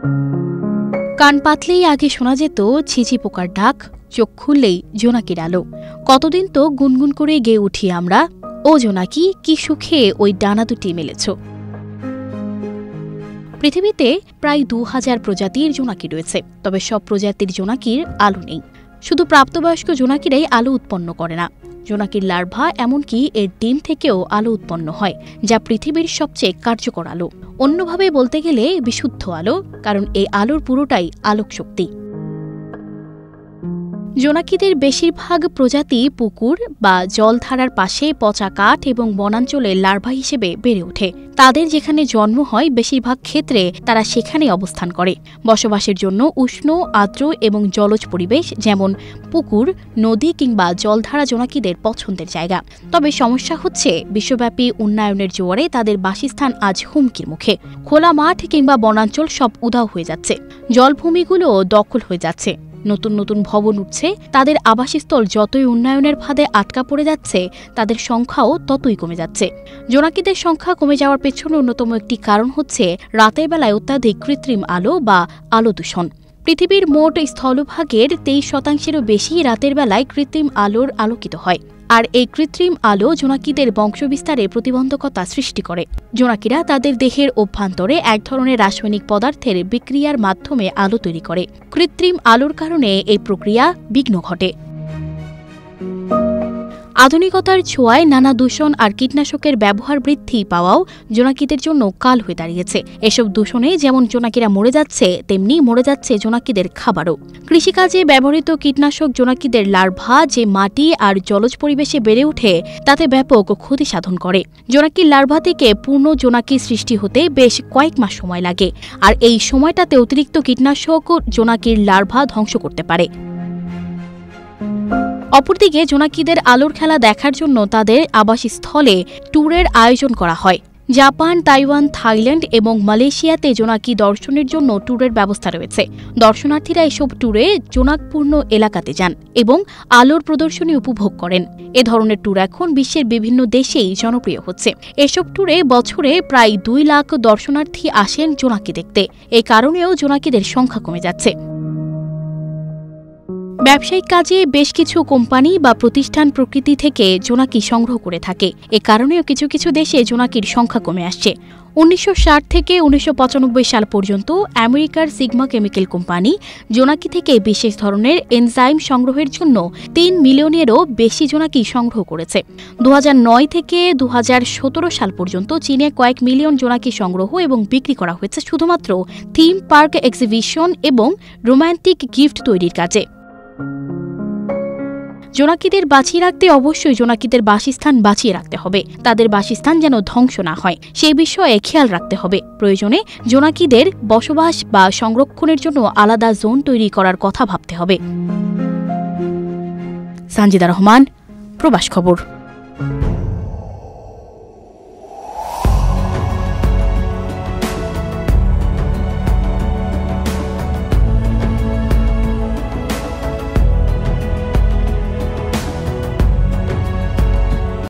কান পাতলেই আগে শোনা যেত ছিচি পোকার ডাক, চোখ খুললেই জোনাকির আলো। কতদিন তো গুনগুন করে গেয়ে উঠি আমরা, ও জোনাকি কি সুখে ওই ডানা দুটি মেলেছ। পৃথিবীতে প্রায় 2000 প্রজাতির জোনাকি রয়েছে, তবে সব প্রজাতির জোনাকির আলো নেই। শুধু প্রাপ্তবয়স্ক জোনাকিরাই আলো উৎপন্ন করে না, জোনাকির লার্ভা এমনকি এর ডিম থেকেও আলো উৎপন্ন হয়, যা পৃথিবীর সবচেয়ে কার্যকর আলো। অন্যভাবে বলতে গেলে বিশুদ্ধ আলো, কারণ এই আলোর পুরোটাই আলোক শক্তি। জোনাকিদের বেশিরভাগ প্রজাতি পুকুর বা জলধারার পাশে পচা কাঠ এবং বনাঞ্চলে লার্ভা হিসেবে বেড়ে ওঠে। তাদের যেখানে জন্ম হয় বেশিরভাগ ক্ষেত্রে তারা সেখানে অবস্থান করে। বসবাসের জন্য উষ্ণ, আর্দ্র এবং জলজ পরিবেশ যেমন পুকুর, নদী কিংবা জলধারা জোনাকিদের পছন্দের জায়গা। তবে সমস্যা হচ্ছে বিশ্বব্যাপী উন্নয়নের জোয়ারে তাদের বাসস্থান আজ হুমকির মুখে। খোলা মাঠ কিংবা বনাঞ্চল সব উধাও হয়ে যাচ্ছে, জলভূমিগুলো দখল হয়ে যাচ্ছে, নতুন নতুন ভবন উঠছে। তাদের আবাসস্থল যতই উন্নয়নের ফাঁদে আটকা পড়ে যাচ্ছে, তাদের সংখ্যাও ততই কমে যাচ্ছে। জোনাকিদের সংখ্যা কমে যাওয়ার পেছনে অন্যতম একটি কারণ হচ্ছে রাতের বেলায় অত্যাধিক কৃত্রিম আলো বা আলো দূষণ। পৃথিবীর মোট স্থলভাগের 23% বেশি রাতের বেলায় কৃত্রিম আলোর আলোকিত হয়, আর এই কৃত্রিম আলো জোনাকিদের বংশবিস্তারে প্রতিবন্ধকতা সৃষ্টি করে। জোনাকিরা তাদের দেহের অভ্যন্তরে এক ধরনের রাসায়নিক পদার্থের বিক্রিয়ার মাধ্যমে আলো তৈরি করে। কৃত্রিম আলোর কারণে এই প্রক্রিয়া বিঘ্ন ঘটে। আধুনিকতার ছোঁয়ায় নানা দূষণ আর কীটনাশকের ব্যবহার বৃদ্ধি পাওয়াও জোনাকিদের জন্য কাল হয়ে দাঁড়িয়েছে। এসব দূষণে যেমন জোনাকিরা মরে যাচ্ছে, তেমনি মরে যাচ্ছে জোনাকিদের খাবারও। কৃষিকাজে ব্যবহৃত কীটনাশক জোনাকিদের লার্ভা যে মাটি আর জলজ পরিবেশে বেড়ে ওঠে তাতে ব্যাপক ক্ষতি সাধন করে। জোনাকির লার্ভা থেকে পূর্ণ জোনাকি সৃষ্টি হতে বেশ কয়েক মাস সময় লাগে, আর এই সময়টাতে অতিরিক্ত কীটনাশক জোনাকির লার্ভা ধ্বংস করতে পারে। অপরদিকে জোনাকিদের আলোর খেলা দেখার জন্য তাদের আবাসস্থলে ট্যুরের আয়োজন করা হয়। জাপান, তাইওয়ান, থাইল্যান্ড এবং মালয়েশিয়াতে জোনাকি দর্শনের জন্য ট্যুরের ব্যবস্থা রয়েছে। দর্শনার্থীরা এসব ট্যুরে জোনাকপূর্ণ এলাকাতে যান এবং আলোর প্রদর্শনী উপভোগ করেন। এ ধরনের ট্যুর এখন বিশ্বের বিভিন্ন দেশেই জনপ্রিয় হচ্ছে। এসব ট্যুরে বছরে প্রায় 2 লাখ দর্শনার্থী আসেন জোনাকি দেখতে। এই কারণেও জোনাকিদের সংখ্যা কমে যাচ্ছে। ব্যবসায়িক কাজে বেশ কিছু কোম্পানি বা প্রতিষ্ঠান প্রকৃতি থেকে জোনাকি সংগ্রহ করে থাকে। এ কারণেও কিছু কিছু দেশে জোনাকির সংখ্যা কমে আসছে। 1960 থেকে 1995 সাল পর্যন্ত আমেরিকার সিগমা কেমিক্যাল কোম্পানি জোনাকি থেকে বিশেষ ধরনের এনজাইম সংগ্রহের জন্য 3 মিলিয়নেরও বেশি জোনাকি সংগ্রহ করেছে। 2009 থেকে 2017 সাল পর্যন্ত চীনে কয়েক মিলিয়ন জোনাকি সংগ্রহ এবং বিক্রি করা হয়েছে শুধুমাত্র থিম পার্ক, এক্সিবিশন এবং রোমান্টিক গিফট তৈরির কাজে। জোনাকিদের বাঁচিয়ে রাখতে অবশ্যই জোনাকিদের বাসস্থান বাঁচিয়ে রাখতে হবে। তাদের বাসস্থান যেন ধ্বংস না হয় সেই বিষয়ে খেয়াল রাখতে হবে। প্রয়োজনে জোনাকিদের বসবাস বা সংরক্ষণের জন্য আলাদা জোন তৈরি করার কথা ভাবতে হবে। সানজিদা রহমান, প্রবাস খবর।